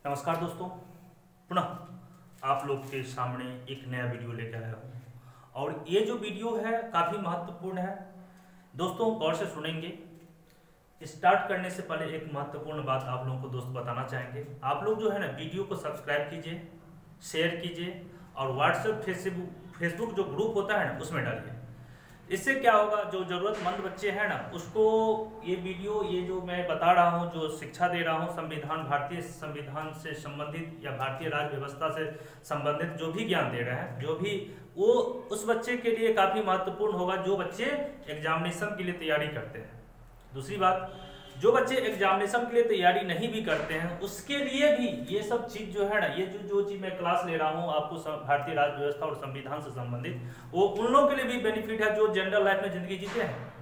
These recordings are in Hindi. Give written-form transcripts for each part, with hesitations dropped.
नमस्कार दोस्तों, पुनः आप लोग के सामने एक नया वीडियो लेकर आया हूँ और ये जो वीडियो है काफ़ी महत्वपूर्ण है। दोस्तों गौर से सुनेंगे। स्टार्ट करने से पहले एक महत्वपूर्ण बात आप लोगों को दोस्त बताना चाहेंगे। आप लोग जो है ना वीडियो को सब्सक्राइब कीजिए, शेयर कीजिए और व्हाट्सएप फेसबुक जो ग्रुप होता है ना उसमें डालिए। इससे क्या होगा, जो ज़रूरतमंद बच्चे हैं ना उसको ये वीडियो, ये जो मैं बता रहा हूँ, जो शिक्षा दे रहा हूँ संविधान, भारतीय संविधान से संबंधित या भारतीय राज्य व्यवस्था से संबंधित जो भी ज्ञान दे रहे हैं, जो भी वो उस बच्चे के लिए काफ़ी महत्वपूर्ण होगा जो बच्चे एग्जामिनेशन के लिए तैयारी करते हैं। दूसरी बात, जो बच्चे एग्जामिनेशन के लिए तैयारी नहीं भी करते हैं उसके लिए भी ये सब चीज़ जो है ना, ये जो चीज़ मैं क्लास ले रहा हूँ आपको भारतीय राज्य व्यवस्था और संविधान से संबंधित, वो उन लोगों के लिए भी बेनिफिट है जो जनरल लाइफ में जिंदगी जीते हैं।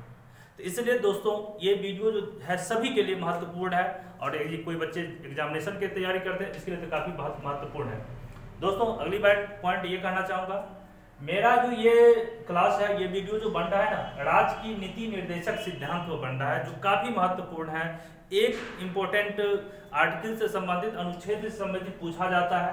तो इसलिए दोस्तों ये वीडियो जो है सभी के लिए महत्वपूर्ण है और कोई बच्चे एग्जामिनेशन की तैयारी करते हैं इसके लिए तो काफ़ी महत्वपूर्ण है। दोस्तों अगली पॉइंट ये कहना चाहूँगा, मेरा जो ये क्लास है, ये वीडियो जो बन रहा है ना, राज्य की नीति निर्देशक सिद्धांत पर बन रहा है जो काफ़ी महत्वपूर्ण है। एक इम्पोर्टेंट आर्टिकल से संबंधित, अनुच्छेद से संबंधित पूछा जाता है,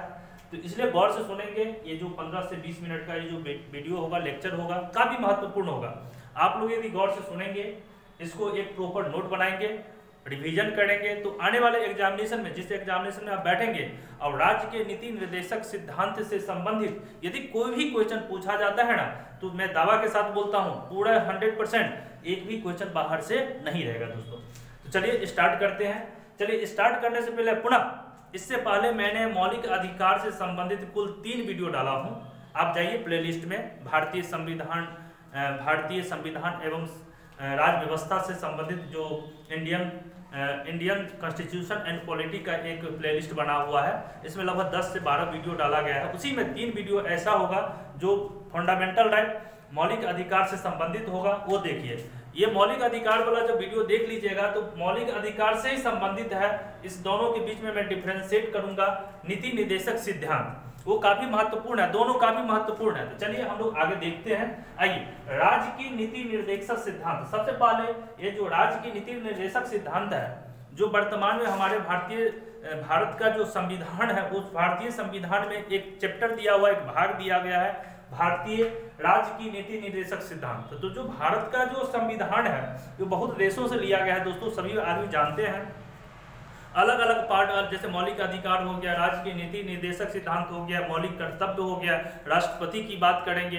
तो इसलिए गौर से सुनेंगे। ये जो 15 से 20 मिनट का ये जो वीडियो होगा, लेक्चर होगा, काफ़ी महत्वपूर्ण होगा। आप लोग यदि गौर से सुनेंगे, इसको एक प्रॉपर नोट बनाएंगे, रिवीजन करेंगे, तो आने वाले एग्जामिनेशन में, जिस एग्जामिनेशन में आप बैठेंगे और राज्य के नीति निर्देशक सिद्धांत से संबंधित यदि कोई भी क्वेश्चन पूछा जाता है ना, तो मैं दावा के साथ बोलता हूं पूरा 100% एक भी क्वेश्चन बाहर से नहीं रहेगा दोस्तों। तो चलिए स्टार्ट करते हैं। चलिए स्टार्ट करने से पहले पुनः, इससे पहले मैंने मौलिक अधिकार से संबंधित कुल 3 वीडियो डाला हूं। आप जाइए प्लेलिस्ट में, भारतीय संविधान एवं राज्य व्यवस्था से संबंधित जो इंडियन कॉन्स्टिट्यूशन एंड पॉलिटी का एक प्लेलिस्ट बना हुआ है। इसमें लगभग 10 से 12 वीडियो डाला गया है। उसी में 3 वीडियो ऐसा होगा जो फंडामेंटल राइट, मौलिक अधिकार से संबंधित होगा, वो देखिए। ये मौलिक अधिकार वाला जब वीडियो देख लीजिएगा तो मौलिक अधिकार से ही संबंधित है। इस दोनों के बीच में मैं डिफ्रेंशिएट करूंगा। नीति निर्देशक सिद्धांत वो काफी महत्वपूर्ण है, दोनों काफी महत्वपूर्ण है। तो चलिए हम लोग आगे देखते हैं। आइए, राज्य की नीति निर्देशक सिद्धांत। सबसे पहले ये जो राज्य की नीति निर्देशक सिद्धांत है, जो वर्तमान में हमारे भारत का जो संविधान है, उस भारतीय संविधान में एक चैप्टर दिया हुआ, एक भाग दिया गया है, भारतीय राज्य की नीति निर्देशक सिद्धांत। तो जो भारत का जो संविधान है जो बहुत देशों से लिया गया है दोस्तों, सभी आदमी जानते हैं। अलग अलग पार्ट, जैसे मौलिक अधिकार हो गया, राज्य की नीति निर्देशक सिद्धांत हो गया, मौलिक कर्तव्य हो गया, राष्ट्रपति की बात करेंगे,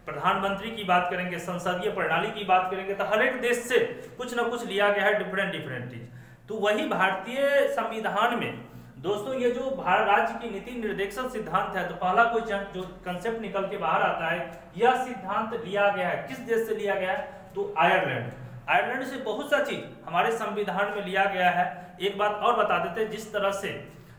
प्रधानमंत्री की बात करेंगे, संसदीय प्रणाली की बात करेंगे, तो हर एक देश से कुछ ना कुछ लिया गया है, डिफरेंट चीज। तो वही भारतीय संविधान में दोस्तों ये जो राज्य की नीति निर्देशक सिद्धांत है, तो पहला कोई जो कंसेप्ट निकल के बाहर आता है, यह सिद्धांत लिया गया है। किस देश से लिया गया है? तो आयरलैंड से बहुत सा चीज हमारे संविधान में लिया गया है। एक बात और बता देते हैं, जिस तरह से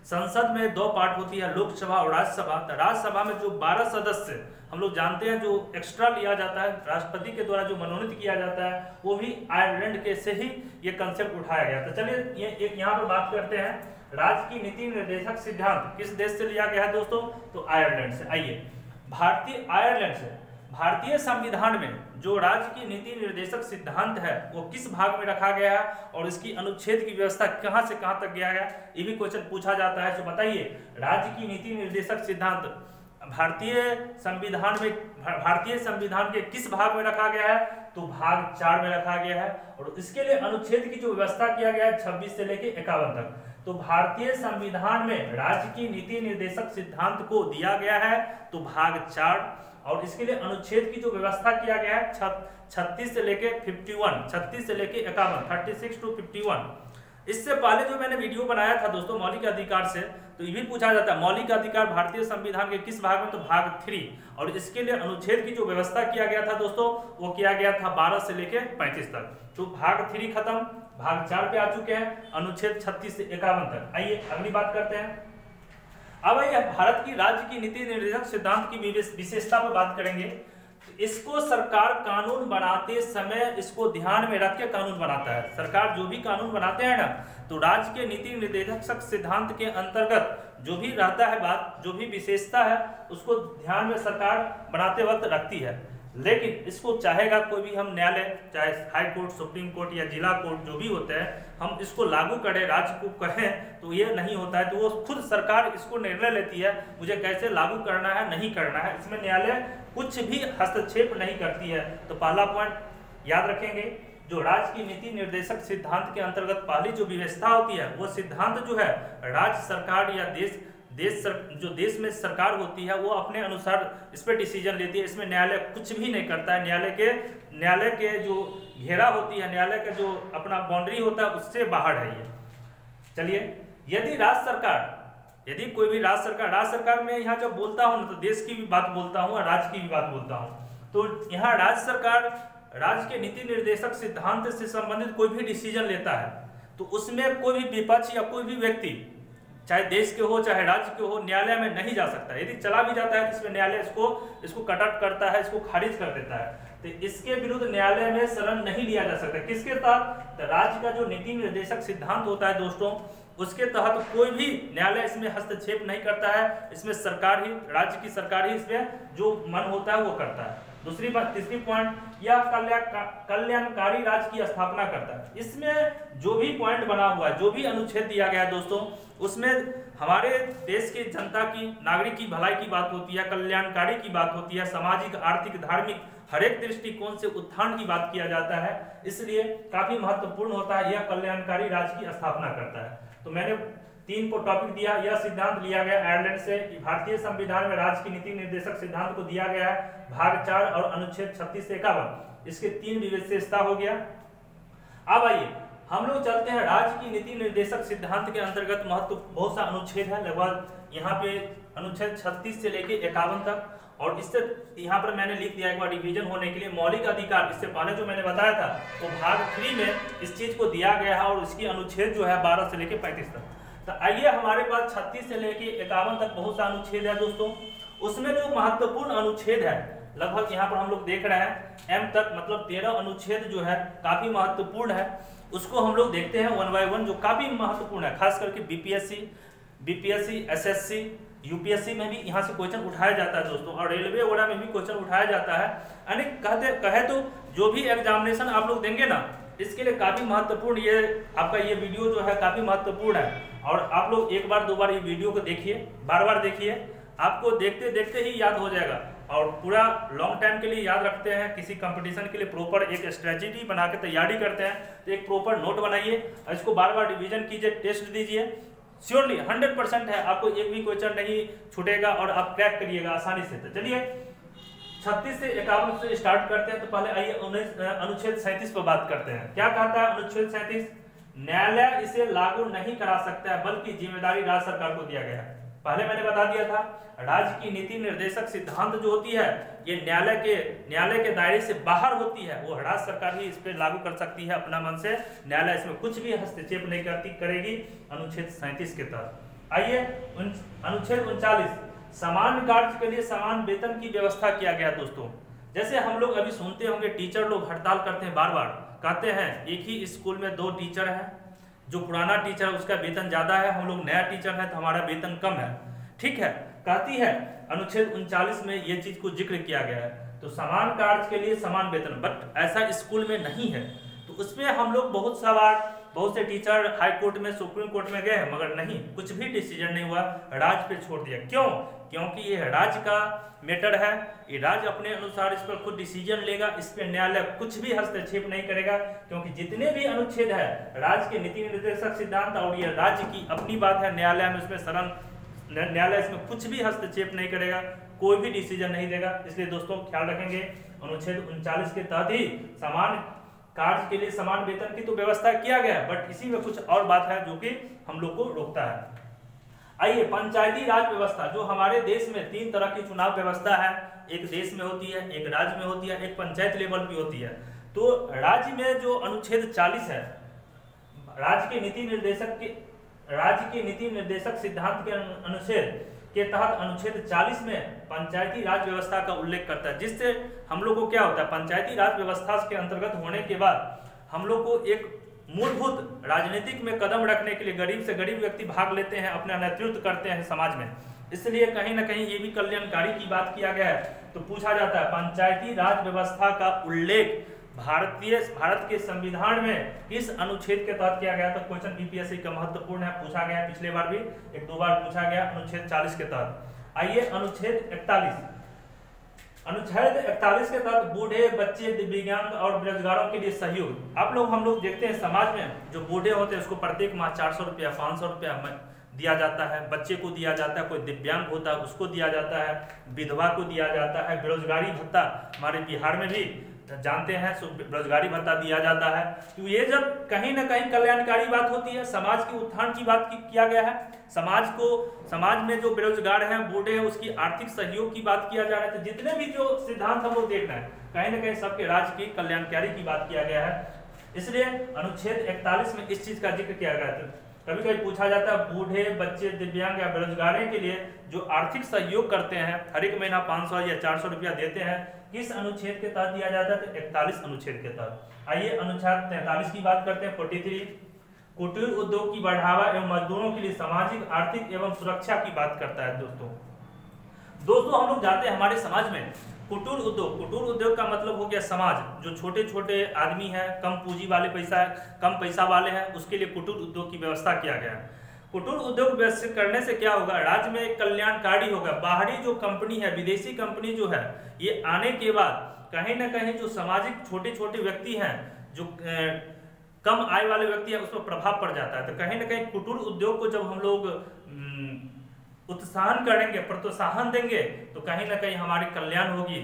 संसद में 2 पार्ट होती है, लोकसभा और राज्यसभा। तो राज्यसभा में जो 12 सदस्य हम लोग जानते हैं, जो एक्स्ट्रा लिया जाता है, राष्ट्रपति के द्वारा जो मनोनीत किया जाता है, वो भी आयरलैंड के से ही ये कंसेप्ट उठाया गया। तो चलिए ये एक यहाँ पर बात करते हैं, राज्य की नीति निर्देशक सिद्धांत किस देश से लिया गया है दोस्तों? तो आयरलैंड से। आइए, आयरलैंड से भारतीय संविधान में जो राज्य की नीति निर्देशक सिद्धांत है वो किस भाग में रखा गया है और इसकी अनुच्छेद की व्यवस्था कहां से कहां तक गया गया, ये भी क्वेश्चन पूछा जाता है। तो बताइए, राज्य की नीति निर्देशक सिद्धांत भारतीय संविधान के किस भाग में रखा गया है? तो भाग 4 में रखा गया है। और इसके लिए अनुच्छेद की जो व्यवस्था किया गया है 26 से लेकर 51 तक। तो भारतीय संविधान में राज्य की नीति निर्देशक सिद्धांत को दिया गया है तो भाग 4, और इसके लिए अनुच्छेद की जो व्यवस्था किया गया है 36 से लेके 51, 36 से लेके 51, 36 to 51। इससे पहले जो मैंने वीडियो बनाया था दोस्तों मौलिक अधिकार से, तो ये भी पूछा जाता है मौलिक अधिकार भारतीय संविधान के किस भाग में? तो भाग 3। और इसके लिए अनुच्छेद की जो व्यवस्था किया गया था दोस्तों, वो किया गया था 12 से लेके 35 तक। तो भाग 3 खत्म, भाग 4 पे आ चुके हैं, अनुच्छेद 36 से 51 तक। आइए अगली बात करते हैं। अब आइए भारत की राज्य की नीति निर्देशक सिद्धांत की विशेषता पर बात करेंगे। तो इसको सरकार कानून बनाते समय इसको ध्यान में रख के कानून बनाता है। सरकार जो भी कानून बनाते हैं ना, तो राज्य के नीति निर्देशक सिद्धांत के अंतर्गत जो भी रहता है बात, जो भी विशेषता है, उसको ध्यान में सरकार बनाते वक्त रखती है। लेकिन इसको चाहेगा कोई भी हम न्यायालय, चाहे हाई कोर्ट, सुप्रीम कोर्ट या जिला कोर्ट जो भी होते हैं, हम इसको लागू करें, राज्य को कहें, तो ये नहीं होता है। तो वो खुद सरकार इसको निर्णय लेती है मुझे कैसे लागू करना है, नहीं करना है। इसमें न्यायालय कुछ भी हस्तक्षेप नहीं करती है। तो पहला पॉइंट याद रखेंगे, जो राज्य की नीति निर्देशक सिद्धांत के अंतर्गत पहली जो व्यवस्था होती है, वो सिद्धांत जो है राज्य सरकार या जो देश में सरकार होती है वो अपने अनुसार इस पर डिसीजन लेती है। इसमें न्यायालय कुछ भी नहीं करता है। न्यायालय के जो घेरा होती है, न्यायालय का जो अपना बाउंड्री होता है, उससे बाहर है ये। चलिए, यदि कोई भी राज्य सरकार में यहाँ जब बोलता हूँ तो देश की भी बात बोलता हूँ और राज्य की भी बात बोलता हूँ। तो यहाँ राज्य के नीति निर्देशक सिद्धांत से संबंधित कोई भी डिसीजन लेता है तो उसमें कोई भी विपक्ष या कोई भी व्यक्ति, चाहे देश के हो चाहे राज्य के हो, न्यायालय में नहीं जा सकता। यदि चला भी जाता है तो इसमें न्यायालय इसको कट आउट करता है, इसको खारिज कर देता है। तो इसके विरुद्ध न्यायालय में शरण नहीं लिया जा सकता। किसके तहत? तो राज्य का जो नीति निर्देशक सिद्धांत होता है दोस्तों, उसके तहत कोई भी न्यायालय इसमें हस्तक्षेप नहीं करता है। इसमें सरकार ही, राज्य की सरकार ही इसमें जो मन होता है वो करता है। दूसरी बात, तीसरी पॉइंट, यह कल्याणकारी राज्य की स्थापना करता है। इसमें जो भी पॉइंट बना हुआ है, जो भी अनुच्छेद दिया गया है दोस्तों, उसमें हमारे देश की जनता की, नागरिक की भलाई की बात होती है, कल्याणकारी की बात होती है, सामाजिक, आर्थिक, धार्मिक हर एक दृष्टिकोण से उत्थान की बात किया जाता है। इसलिए काफी महत्वपूर्ण होता है, यह कल्याणकारी राज्य की स्थापना करता है। तो मैंने 3 को टॉपिक दिया। यह सिद्धांत लिया गया आयरलैंड से कि भारतीय संविधान में राज्य की नीति निर्देशक सिद्धांत को दिया गया है भाग 4 और अनुच्छेद 36 से 51। इसके 3 विशेषता हो गया। अब आइए हम लोग चलते हैं राज्य की नीति निर्देशक सिद्धांत के अंतर्गत बहुत सा अनुच्छेद है, लगभग यहाँ पे अनुच्छेद 36 से लेके 51 तक। और इससे यहाँ पर मैंने लिख दिया एक बार रिवीजन होने के लिए, मौलिक अधिकार। इससे पहले जो मैंने बताया था वो भाग 3 में इस चीज को दिया गया है और इसकी अनुच्छेद जो है 12 से लेके 35 तक। तो आइए हमारे पास 36 से लेके 51 तक बहुत सा अनुच्छेद है दोस्तों। उसमें जो महत्वपूर्ण अनुच्छेद है, लगभग यहाँ पर हम लोग देख रहे हैं M तक, मतलब 13 अनुच्छेद जो है काफी महत्वपूर्ण है। उसको हम लोग देखते हैं 1 बाय 1, जो काफी महत्वपूर्ण है। खास करके बीपीएससी, एसएससी, यूपीएससी में भी यहाँ से क्वेश्चन उठाया जाता है दोस्तों, और रेलवे वगैरह में भी क्वेश्चन उठाया जाता है। यानी कहे तो जो भी एग्जामिनेशन आप लोग देंगे ना, इसके लिए काफी महत्वपूर्ण ये आपका ये वीडियो जो है काफी महत्वपूर्ण है। और आप लोग एक बार 2 बार ये वीडियो को देखिए, बार देखिए, आपको देखते देखते ही याद हो जाएगा। और पूरा लॉन्ग टाइम के लिए याद रखते हैं, किसी कंपटीशन के लिए प्रॉपर एक स्ट्रेटेजी बना के तैयारी करते हैं, तो एक प्रॉपर नोट बनाइए, इसको बार रिवीजन कीजिए, टेस्ट दीजिए। श्योरली 100% है, आपको एक भी क्वेश्चन नहीं छूटेगा और आप क्रैक करिएगा आसानी से। तो चलिए 36 से 51 से स्टार्ट करते हैं। तो पहले आइए अनुच्छेद 37 पर बात करते हैं। क्या कहता है अनुच्छेद 37? न्यायालय इसे लागू नहीं करा सकता है, बल्कि जिम्मेदारी राज्य सरकार को दिया गया है। पहले मैंने बता दिया था, राज्य की नीति निर्देशक सिद्धांत जो होती है ये न्यायालय के दायरे से बाहर होती है। वो राज्य सरकार ही इस पर लागू कर सकती है अपना मन से। न्यायालय इसमें कुछ भी हस्तक्षेप नहीं करेगी अनुच्छेद 37 के तहत। आइए अनुच्छेद 39, समान कार्य के लिए समान वेतन की व्यवस्था किया गया दोस्तों। जैसे हम लोग अभी सुनते होंगे टीचर लोग हड़ताल करते हैं, बार कहते हैं एक ही स्कूल में 2 टीचर हैं, जो पुराना टीचर है उसका वेतन ज्यादा है, हम लोग नया टीचर है तो हमारा वेतन कम है। ठीक है, कहती है अनुच्छेद 39 में ये चीज को जिक्र किया गया है। तो समान कार्य के लिए समान वेतन, बट ऐसा स्कूल में नहीं है। तो उसमें हम लोग बहुत से टीचर हाई कोर्ट में, सुप्रीम कोर्ट में गए हैं, मगर नहीं, कुछ भी डिसीजन नहीं हुआ, राज्य पे छोड़ दिया। क्यों? क्योंकि ये राज्य का मैटर है, ये राज्य अपने अनुसार इस पर खुद डिसीजन लेगा, इस पर न्यायालय कुछ भी हस्तक्षेप नहीं करेगा। क्योंकि जितने भी अनुच्छेद है राज्य के नीति निर्देशक सिद्धांत और ये राज्य की अपनी बात है, न्यायालय में उसमें न्यायालय इसमें कुछ भी हस्तक्षेप नहीं करेगा, कोई भी डिसीजन नहीं देगा। इसलिए दोस्तों ख्याल रखेंगे, अनुच्छेद 39 के तहत ही समान कार्य के लिए समान वेतन की तो व्यवस्था किया गया है, बट इसी में कुछ और बात है जो कि हम लोग को रोकता है। आइए पंचायती राज व्यवस्था, जो हमारे देश में 3 तरह की चुनाव व्यवस्था है, एक देश में होती है, एक राज्य में होती है, एक पंचायत लेवल भी होती है। तो राज्य में जो अनुच्छेद 40 है, राज्य के नीति निर्देशक सिद्धांत के अनुच्छेद के तहत अनुच्छेद 40 में पंचायती राज व्यवस्था का उल्लेख करता है, जिससे हम लोग को क्या होता है, पंचायती राज व्यवस्था के अंतर्गत होने के बाद हम लोग को एक मूलभूत राजनीतिक में कदम रखने के लिए गरीब से गरीब व्यक्ति भाग लेते हैं, अपना नेतृत्व करते हैं समाज में। इसलिए कहीं ना कहीं ये भी कल्याणकारी की बात किया गया है। तो पूछा जाता है पंचायती राज व्यवस्था का उल्लेख भारत के संविधान में किस अनुच्छेद के तहत किया गया? तो क्वेश्चन बीपीएससी का महत्वपूर्ण है, पूछा गया पिछले बार भी, एक दो बार पूछा गया, अनुच्छेद 40 के तहत। आइए अनुच्छेद 41। अनुच्छेद 41 के तहत बूढ़े, बच्चे, दिव्यांग और बेरोजगारों के लिए सहयोग। हम लोग देखते हैं समाज में जो बूढ़े होते हैं उसको प्रत्येक माह 400 रुपया 500 रुपया दिया जाता है, बच्चे को दिया जाता है, कोई दिव्यांग होता है उसको दिया जाता है, विधवा को दिया जाता है, बेरोजगारी भत्ता हमारे बिहार में भी जानते हैं बेरोजगारी भत्ता दिया जाता है। तो ये जब कहीं ना कहीं कल्याणकारी बात होती है, समाज के उत्थान की बात किया गया है, समाज में जो बेरोजगार हैं, बूढ़े हैं, उसकी आर्थिक सहयोग की बात किया जा रहा है। तो जितने भी जो सिद्धांत हम लोग देख रहे हैं कहीं ना कहीं सबके राज्य की कल्याणकारी की बात किया गया है। इसलिए अनुच्छेद 41 में इस चीज का जिक्र किया गया था। कभी कभी पूछा जाता है बूढ़े, बच्चे, दिव्यांग या बेरोजगारी के लिए जो आर्थिक सहयोग करते हैं, हर एक महीना 500 या 400 रुपया देते हैं, किस अनुच्छेद के तहत दिया जाता है? तो 41 अनुच्छेद के तहत। आइए अनुच्छेद 43 की बात करते हैं, 43। कुटीर उद्योग की बढ़ावा एवं मजदूरों के लिए सामाजिक, आर्थिक एवं सुरक्षा की बात करता है। दोस्तों हम लोग जानते हैं हमारे समाज में कुटीर उद्योग का मतलब हो गया समाज, जो छोटे छोटे आदमी हैं, कम पूंजी वाले कम पैसा वाले हैं, उसके लिए कुटीर उद्योग की व्यवस्था किया गया है। कुटीर उद्योग विकसित करने से क्या होगा? राज्य में कल्याणकारी होगा। बाहरी जो कंपनी है, विदेशी कंपनी जो है, ये आने के बाद कहीं ना कहीं जो सामाजिक छोटे छोटे व्यक्ति हैं, जो कम आय वाले व्यक्ति हैं, उस पर प्रभाव पड़ जाता है। तो कहीं ना कहीं कुटीर उद्योग को जब हम लोग उत्साहन करेंगे, प्रोत्साहन देंगे, तो कहीं ना कहीं हमारी कल्याण होगी,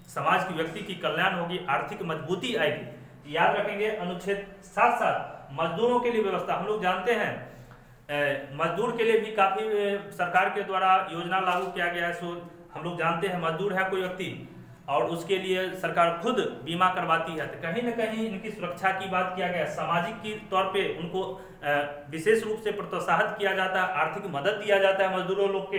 समाज की व्यक्ति की कल्याण होगी, आर्थिक मजबूती आएगी। याद रखेंगे अनुच्छेद 7 मजदूरों के लिए व्यवस्था। हम लोग जानते हैं मजदूर के लिए भी काफी सरकार के द्वारा योजना लागू किया गया है। सो हम लोग जानते हैं मजदूर है कोई व्यक्ति और उसके लिए सरकार खुद बीमा करवाती है। तो कहीं ना कहीं इनकी सुरक्षा की बात किया गया, सामाजिक के तौर पे उनको विशेष रूप से प्रोत्साहित किया जाता है, आर्थिक मदद दिया जाता है मजदूरों लोग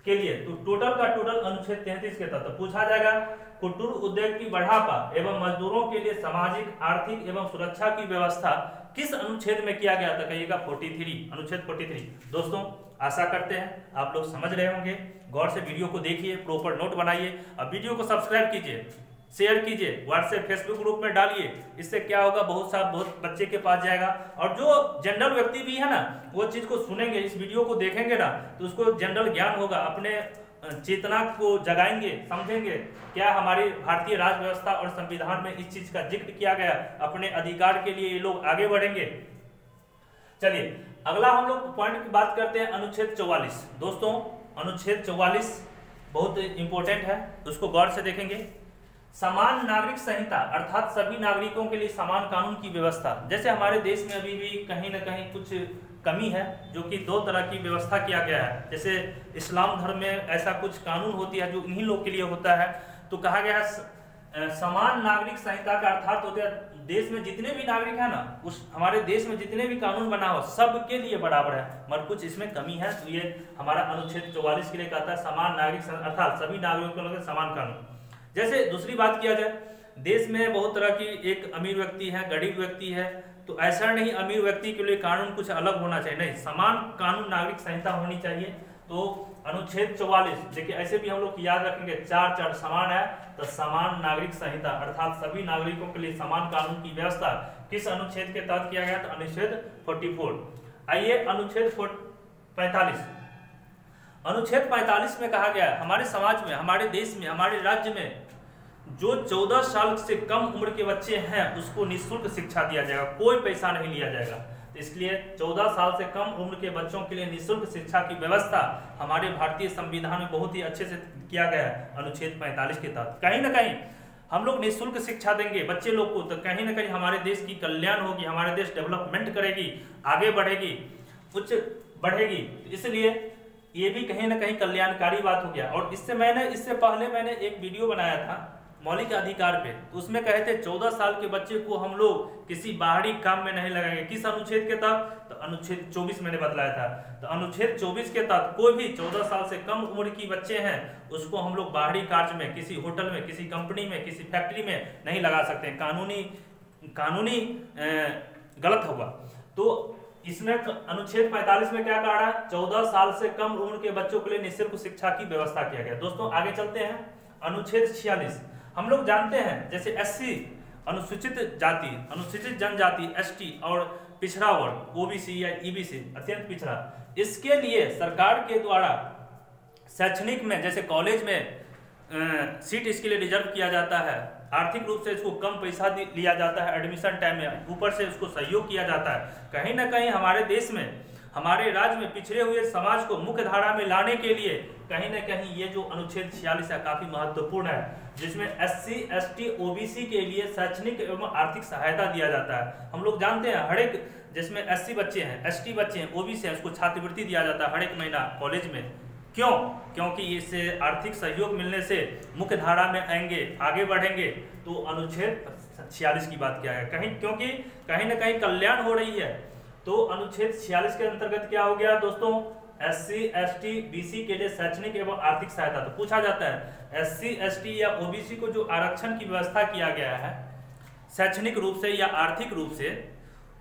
के लिए। तो टोटल का टोटल अनुच्छेद 33 के तहत पूछा जाएगा कुटीर उद्योग की बढ़ावा एवं मजदूरों के लिए सामाजिक, आर्थिक एवं सुरक्षा की व्यवस्था किस अनुच्छेद में किया गया? था कहिएगा 43, अनुच्छेद 43। दोस्तों आशा करते हैं आप लोग समझ रहे होंगे। गौर से वीडियो को देखिए, प्रॉपर नोट बनाइए और वीडियो को सब्सक्राइब कीजिए, शेयर कीजिए, व्हाट्सएप फेसबुक ग्रुप में डालिए। इससे क्या होगा, बहुत बच्चे के पास जाएगा और जो जनरल व्यक्ति भी है ना, वो चीज को सुनेंगे, इस वीडियो को देखेंगे ना, तो उसको जनरल ज्ञान होगा, अपने चेतना को जगाएंगे, समझेंगे क्या हमारी भारतीय राज व्यवस्था और संविधान में इस चीज का जिक्र किया गया, अपने अधिकार के लिए ये लोग आगे बढ़ेंगे। चलिए अगला हम लोग पॉइंट की बात करते हैं, अनुच्छेद 44। दोस्तों अनुच्छेद 44 बहुत इंपॉर्टेंट है, उसको गौर से देखेंगे। समान नागरिक संहिता अर्थात सभी नागरिकों के लिए समान कानून की व्यवस्था। जैसे हमारे देश में अभी भी कहीं ना कहीं कुछ कमी है, जो कि 2 तरह की व्यवस्था किया गया है। जैसे इस्लाम धर्म में ऐसा कुछ कानून होती है जो इन्हीं लोग के लिए होता है। तो कहा गया है समान नागरिक संहिता का अर्थात होता है देश में जितने भी नागरिक है ना, उस हमारे देश में जितने भी कानून बना हो सबके लिए बराबर है, मगर कुछ इसमें कमी है। तो ये हमारा अनुच्छेद 44 के लिए कहता है समान नागरिक अर्थात सभी नागरिकों के लिए समान कानून। जैसे दूसरी बात किया जाए, देश में बहुत तरह की, एक अमीर व्यक्ति है, गरीब व्यक्ति है, तो ऐसा नहीं अमीर व्यक्ति के लिए कानून कुछ अलग होना चाहिए, नहीं, समान कानून नागरिक संहिता होनी चाहिए। तो अनुच्छेद 44 देखिए, ऐसे भी हम लोग याद रखेंगे, 4 समान है तो समान नागरिक संहिता अर्थात सभी नागरिकों के लिए समान कानून की व्यवस्था किस अनुच्छेद के तहत किया गया? तो अनुच्छेद 44। आइए अनुच्छेद 45। अनुच्छेद 45 में कहा गया हमारे समाज में, हमारे देश में, हमारे राज्य में जो 14 साल से कम उम्र के बच्चे हैं उसको निःशुल्क शिक्षा दिया जाएगा, कोई पैसा नहीं लिया जाएगा। तो इसलिए 14 साल से कम उम्र के बच्चों के लिए निःशुल्क शिक्षा की व्यवस्था हमारे भारतीय संविधान में बहुत ही अच्छे से किया गया है अनुच्छेद 45 के तहत। कहीं ना कहीं हम लोग निःशुल्क शिक्षा देंगे बच्चे लोग को, तो कहीं ना कहीं हमारे देश की कल्याण होगी, हमारे देश डेवलपमेंट करेगी, आगे बढ़ेगी, उच्च बढ़ेगी। इसलिए ये भी कहीं ना कहीं कल्याणकारी बात हो गया। और इससे पहले मैंने एक वीडियो बनाया था मौलिक अधिकार पे, तो उसमें कहे थे 14 साल के बच्चे को हम लोग किसी बाहरी काम में नहीं लगाएंगे। किस अनुच्छेद के तहत? तो अनुच्छेद 24 मैंने बतलाया था। तो अनुच्छेद 24 के तहत कोई भी 14 साल से कम उम्र की बच्चे हैं उसको हम लोग बाहरी कार्य में, किसी होटल में, किसी कंपनी में, किसी फैक्ट्री में नहीं लगा सकते, कानूनी गलत होगा। तो इसमें अनुच्छेद 45 में क्या कहा रहा है, 14 साल से कम उम्र के बच्चों के लिए निःशुल्क शिक्षा की व्यवस्था किया गया। दोस्तों आगे चलते हैं, अनुच्छेद 46 हम लोग जानते हैं, जैसे एससी अनुसूचित जाति, अनुसूचित जनजाति, एसटी और पिछड़ा वर्ग ओबीसी या ईबीसी अत्यंत पिछड़ा, इसके लिए सरकार के द्वारा शैक्षणिक में जैसे कॉलेज में सीट इसके लिए रिजर्व किया जाता है, आर्थिक रूप से इसको कम पैसा लिया जाता है एडमिशन टाइम में, ऊपर से उसको सहयोग किया जाता है। कहीं ना कहीं हमारे देश में, हमारे राज्य में पिछड़े हुए समाज को मुख्य धारा में लाने के लिए कहीं ना कहीं ये जो अनुच्छेद 46 है काफी महत्वपूर्ण है, जिसमें एससी, एसटी, ओबीसी के लिए शैक्षणिक एवं आर्थिक सहायता दिया जाता है। हम लोग जानते हैं हर एक, जिसमें एससी बच्चे हैं, एसटी बच्चे हैं, ओबीसी है, उसको छात्रवृत्ति दिया जाता है हर एक महीना कॉलेज में। क्यों? क्योंकि इससे आर्थिक सहयोग मिलने से मुख्य धारा में आएंगे, आगे बढ़ेंगे, तो अनुच्छेद 46 की बात किया है। क्योंकि कहीं ना कहीं कल्याण हो रही है, तो अनुच्छेद 46 के अंतर्गत क्या हो गया दोस्तों, एससी, एसटी, बीसी के लिए शैक्षणिक एवं आर्थिक सहायता। तो पूछा जाता है एससी, एसटी या ओबीसी को जो आरक्षण की व्यवस्था किया गया है शैक्षणिक रूप से या आर्थिक रूप से,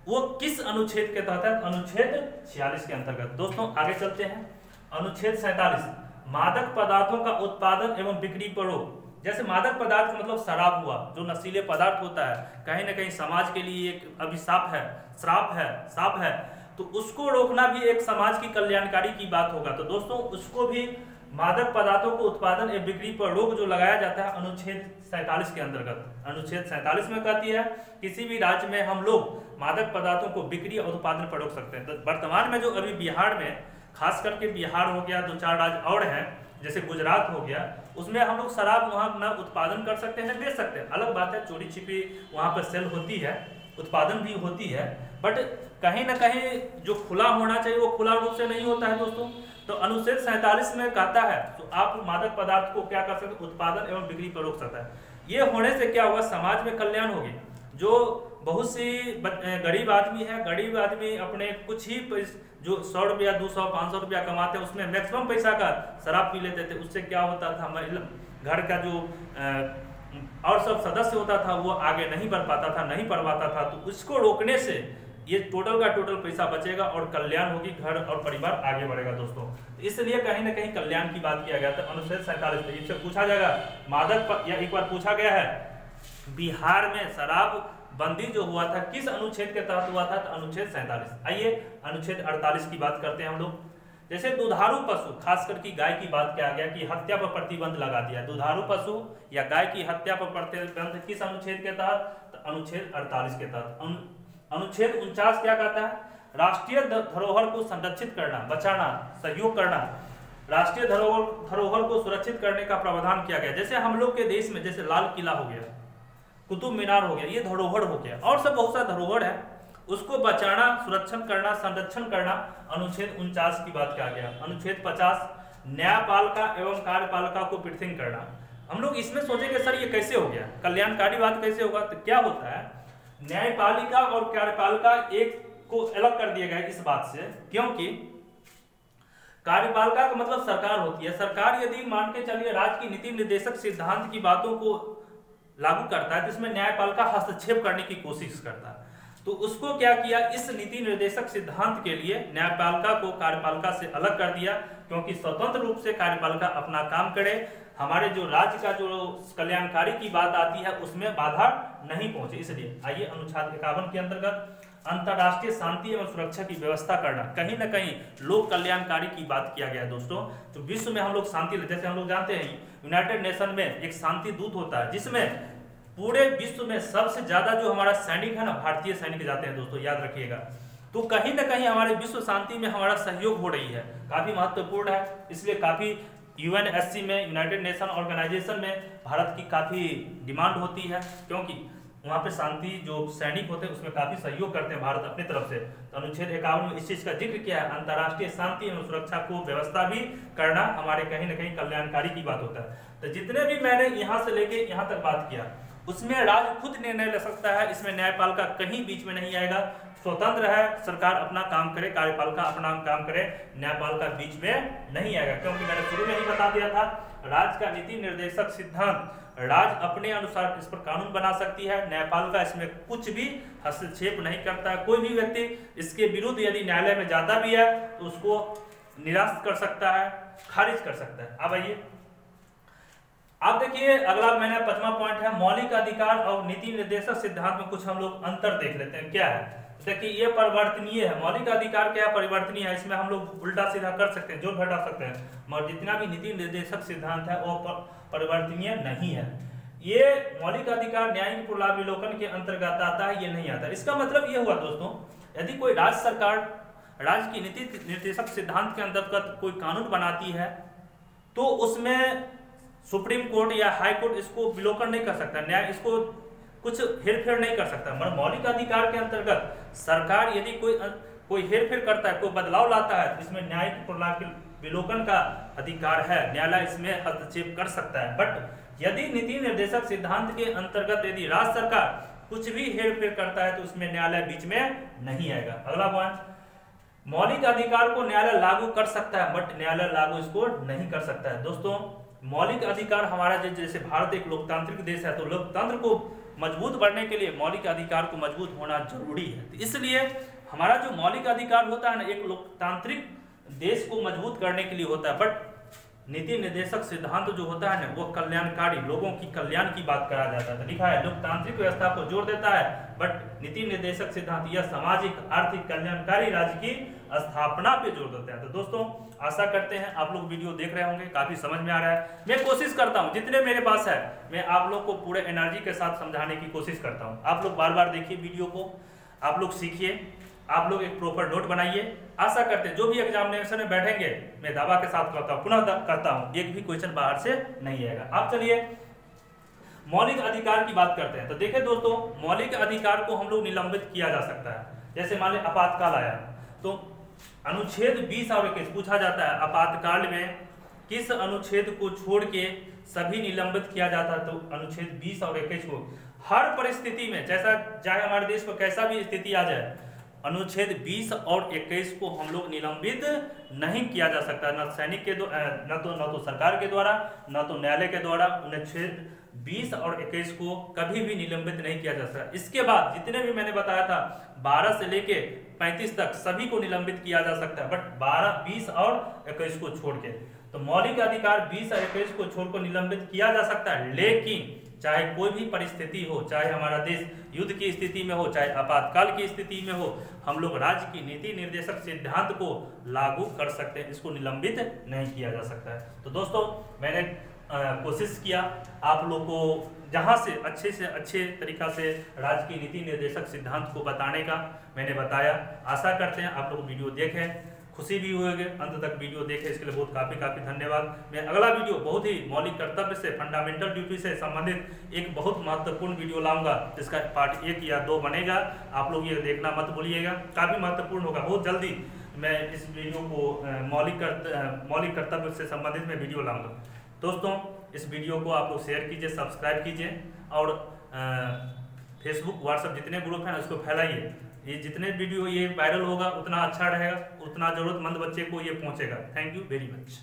वो किस अनुच्छेद के तहत है? अनुच्छेद 46 के अंतर्गत। दोस्तों आगे चलते हैं, अनुच्छेद 47 मादक पदार्थों का उत्पादन एवं बिक्री पर रोक। जैसे मादक पदार्थ का मतलब शराब हुआ, जो नशीले पदार्थ होता है, कहीं ना कहीं समाज के लिए एक अभिशाप है, श्राप है, साप है, तो उसको रोकना भी एक समाज की कल्याणकारी की बात होगा। तो दोस्तों उसको भी मादक पदार्थों को उत्पादन एवं बिक्री पर रोक जो लगाया जाता है अनुच्छेद 47 के अंतर्गत। अनुच्छेद 47 में कहती है किसी भी राज्य में हम लोग मादक पदार्थों को बिक्री और उत्पादन पर रोक सकते हैं। तो वर्तमान में जो अभी बिहार में, खास करके बिहार हो गया, 2-4 राज्य और हैं जैसे गुजरात हो गया, उसमें हम लोग शराब वहाँ न उत्पादन कर सकते हैं न बेच सकते हैं। अलग बात है चोरी छिपी वहाँ पर सेल होती है, उत्पादन भी होती है, बट कहीं ना कहीं जो खुला होना चाहिए वो खुला रूप से नहीं होता है दोस्तों। तो अनुच्छेद 47 में कहता है तो आप मादक पदार्थ को क्या कर सकते हैं, उत्पादन एवं बिक्री पर रोक सकता है। ये होने से क्या होगा, समाज में कल्याण होगी। जो बहुत सी गरीब आदमी है, गरीब आदमी अपने कुछ ही जो 100 रुपया, 200, 500 रुपया कमाते हैं, उसमें मैक्सिमम पैसा का शराब पी लेते थे। उससे क्या होता था, घर का जो और सब सदस्य होता था वो आगे नहीं बढ़ पाता था, नहीं पढ़ पाता था। तो उसको रोकने से ये टोटल का टोटल पैसा बचेगा और कल्याण होगी, घर और परिवार आगे बढ़ेगा दोस्तों। इसलिए कहीं ना कहीं कल्याण की बात किया गया था अनुच्छेद 47 में। इससे पूछा जाएगा मादक या एक बार पूछा गया है बिहार में शराब बंदी जो हुआ था किस अनुच्छेद के तहत हुआ था, तो अनुच्छेद 47। आइए अनुच्छेद 48 की बात करते हैं हम लोग। जैसे दुधारू पशु, खासकर की गाय की बात किया गया कि हत्या पर प्रतिबंध लगा दिया। दुधारू पशु या गाय की हत्या पर प्रतिबंध किस अनुच्छेद के तहत, तो अनुच्छेद 48 के तहत। अनुच्छेद 49 क्या कहता है, राष्ट्रीय धरोहर को संरक्षित करना, बचाना, सहयोग करना, राष्ट्रीय धरोहर को सुरक्षित करने का प्रावधान किया गया। जैसे हम लोग के देश में जैसे लाल किला हो गया, कुतुब मीनार हो गया, ये धरोहर हो गया, और सब बहुत सा धरोहर है, उसको बचाना, सुरक्षण करना, संरक्षण करना, अनुच्छेद 49 की बात किया गया। अनुच्छेद 50 न्यायपालिका एवं कार्यपालिका को पृथक करना। हम लोग इसमें सोचेंगे सर ये कैसे हो गया, कल्याणकारी बात कैसे होगा, तो क्या होता है, न्यायपालिका और कार्यपालिका एक को अलग कर दिया गया इस बात से, क्योंकि कार्यपालिका का मतलब सरकार होती है। सरकार यदि मान के चलिए राज्य की नीति निर्देशक सिद्धांत की बातों को लागू करता है, तो इसमें न्यायपालिका हस्तक्षेप करने की कोशिश करता है। तो उसको क्या किया, इस नीति निर्देशक सिद्धांत के लिए न्यायपालिका को कार्यपालिका से अलग कर दिया, क्योंकि स्वतंत्र रूप से कार्यपालिका अपना काम करे, हमारे जो राज्य का जो कल्याणकारी की बात आती है उसमें बाधा नहीं पहुंचे। इसलिए आइए अनुच्छेद 51 के अंतर्गत अंतर्राष्ट्रीय शांति एवं सुरक्षा की व्यवस्था करना, कहीं ना कहीं लोक कल्याणकारी की बात किया गया है दोस्तों। तो विश्व में हम लोग शांति, जैसे हम लोग जानते हैं यूनाइटेड नेशन में एक शांति दूत होता है, जिसमें पूरे विश्व में सबसे ज्यादा जो हमारा सैनिक है ना, भारतीय सैनिक जाते हैं दोस्तों, याद रखिएगा। तो कहीं ना कहीं हमारे विश्व शांति में हमारा सहयोग हो रही है, काफी महत्वपूर्ण है। इसलिए काफी यूएनएससी में, यूनाइटेड नेशन ऑर्गेनाइजेशन में भारत की काफी डिमांड होती है, क्योंकि वहाँ पे शांति जो सैनिक होते हैं उसमें काफी सहयोग करते हैं भारत अपनी तरफ से। तो अनुच्छेद 51 में इस चीज का जिक्र किया है, अंतर्राष्ट्रीय शांति एवं सुरक्षा को व्यवस्था भी करना हमारे कहीं ना कहीं कल्याणकारी की बात होता है। तो जितने भी मैंने यहाँ से लेके यहाँ तक बात किया, उसमें राज्य खुद निर्णय ले सकता है, इसमें न्यायपालिका कहीं बीच में नहीं आएगा, स्वतंत्र है, सरकार अपना काम करे, कार्यपालिका अपना काम करे, न्यायपालिका बीच में नहीं आएगा। क्योंकि मैंने शुरू में ही बता दिया था राज्य का नीति निर्देशक सिद्धांत राज्य अपने अनुसार इस पर कानून बना सकती है। न्यायपालिका इसमें कुछ भी हस्तक्षेप नहीं करता है। कोई भी व्यक्ति इसके विरुद्ध यदि न्यायालय में जाता भी है तो उसको निरस्त कर सकता है, खारिज कर सकता है। अब आइए आप देखिए अगला मैंने 5वां पॉइंट है मौलिक अधिकार और नीति निर्देशक सिद्धांत में कुछ हम लोग अंतर देख लेते हैं। क्या है देखिए, ये परिवर्तनीय है। मौलिक अधिकार क्या है, परिवर्तनीय है। इसमें हम लोग उल्टा सीधा कर सकते हैं, जोड़ घटा सकते हैं, मगर जितना भी नीति निर्देशक सिद्धांत है वो परिवर्तनीय नहीं है। ये मौलिक अधिकार न्यायिक पुनरावलोकन के अंतर्गत आता है, ये नहीं आता। इसका मतलब ये हुआ दोस्तों, यदि कोई राज्य सरकार राज्य की नीति निर्देशक सिद्धांत के अंतर्गत कोई कानून बनाती है तो उसमें सुप्रीम कोर्ट या हाई कोर्ट इसको विलोकन नहीं कर सकता, न्याय इसको कुछ हेरफेर नहीं कर सकता। मगर मौलिक अधिकार के अंतर्गत सरकार यदि कोई हेरफेर करता है, कोई बदलाव लाता है तो इसमें न्यायिक विलोकन का अधिकार है, न्यायालय इसमें हस्तक्षेप कर सकता है। बट यदि नीति निर्देशक सिद्धांत के अंतर्गत यदि राज्य सरकार कुछ भी हेरफेर करता है तो उसमें न्यायालय बीच में नहीं आएगा। अगला पॉइंट, मौलिक अधिकार को न्यायालय लागू कर सकता है बट न्यायालय लागू इसको नहीं कर सकता है। दोस्तों मौलिक अधिकार हमारा जैसे भारत एक लोकतांत्रिक देश है तो लोकतंत्र को मजबूत बनने के लिए मौलिक अधिकार को मजबूत होना जरूरी है। तो इसलिए हमारा जो मौलिक अधिकार होता है ना, एक लोकतांत्रिक देश को मजबूत करने के लिए होता है। बट नीति निर्देशक सिद्धांत जो होता है ना, वो कल्याणकारी, लोगों की कल्याण की बात करा जाता है। तो लिखा है लोकतांत्रिक व्यवस्था को जोड़ देता है, बट नीति निर्देशक सिद्धांत यह सामाजिक आर्थिक कल्याणकारी राज्य की स्थापना पे जोर देते हैं। तो दोस्तों आशा करते हैं आप लोग वीडियो देख रहे होंगे, काफी समझ में आ रहा है। मैं कोशिश करता हूँ जितने मेरे पास है मैं आप लोग को पूरे एनर्जी के साथ समझाने की कोशिश करता हूँ। आप लोग बार बार देखिए वीडियो को, आप लोग सीखिए, आप लोग एक प्रॉपर नोट बनाइए। आशा करते हैं जो भी एग्जामिनेशन में बैठेंगे मैं दावा के साथ करता हूँ, पुनः करता हूँ, एक भी क्वेश्चन बाहर से नहीं आएगा। अब चलिए मौलिक अधिकार की बात करते हैं। तो देखिए दोस्तों, मौलिक अधिकार को हम लोग निलंबित किया जा सकता है। जैसे मान लीजिए आपातकाल आया तो अनुच्छेद 20 और 21 पूछा जाता है आपातकाल में किस अनुच्छेद को छोड़ के सभी निलंबित किया जाता है। तो अनुच्छेद 20 और 21 को हर परिस्थिति में, जैसा चाहे हमारे देश को कैसा भी स्थिति आ जाए, अनुच्छेद 20 और 21 को हम लोग निलंबित नहीं किया जा सकता, न सैनिक के न तो सरकार के द्वारा, न तो न्यायालय के द्वारा। अनुच्छेद 20 और 21 को कभी भी निलंबित नहीं किया जा सकता। इसके बाद जितने भी मैंने बताया था 12 से लेके 35 तक सभी को निलंबित किया जा सकता है, बट 12, 20 और 21 को छोड़ के। तो मौलिक अधिकार 20 और 21 को छोड़कर निलंबित किया जा सकता है, लेकिन चाहे कोई भी परिस्थिति हो, चाहे हमारा देश युद्ध की स्थिति में हो, चाहे आपातकाल की स्थिति में हो, हम लोग राज्य की नीति निर्देशक सिद्धांत को लागू कर सकते हैं, इसको निलंबित नहीं किया जा सकता है। तो दोस्तों मैंने कोशिश किया आप लोग को जहां से अच्छे तरीका से राज्य की नीति निर्देशक सिद्धांत को बताने का मैंने बताया। आशा करते हैं आप लोग वीडियो देखें, खुशी भी होगी, अंत तक वीडियो देखें, इसके लिए बहुत काफ़ी धन्यवाद। मैं अगला वीडियो बहुत ही मौलिक कर्तव्य से, फंडामेंटल ड्यूटी से संबंधित एक बहुत महत्वपूर्ण वीडियो लाऊंगा, जिसका पार्ट 1 या 2 बनेगा। आप लोग ये देखना मत भूलिएगा, काफ़ी महत्वपूर्ण होगा। बहुत जल्दी मैं इस वीडियो को मौलिक कर्तव्य से संबंधित मैं वीडियो लाऊंगा। दोस्तों इस वीडियो को आप लोग शेयर कीजिए, सब्सक्राइब कीजिए और फेसबुक व्हाट्सएप जितने ग्रुप हैं उसको फैलाइए। ये जितने वीडियो ये वायरल होगा उतना अच्छा रहेगा, उतना जरूरतमंद बच्चे को ये पहुंचेगा। Thank you very much.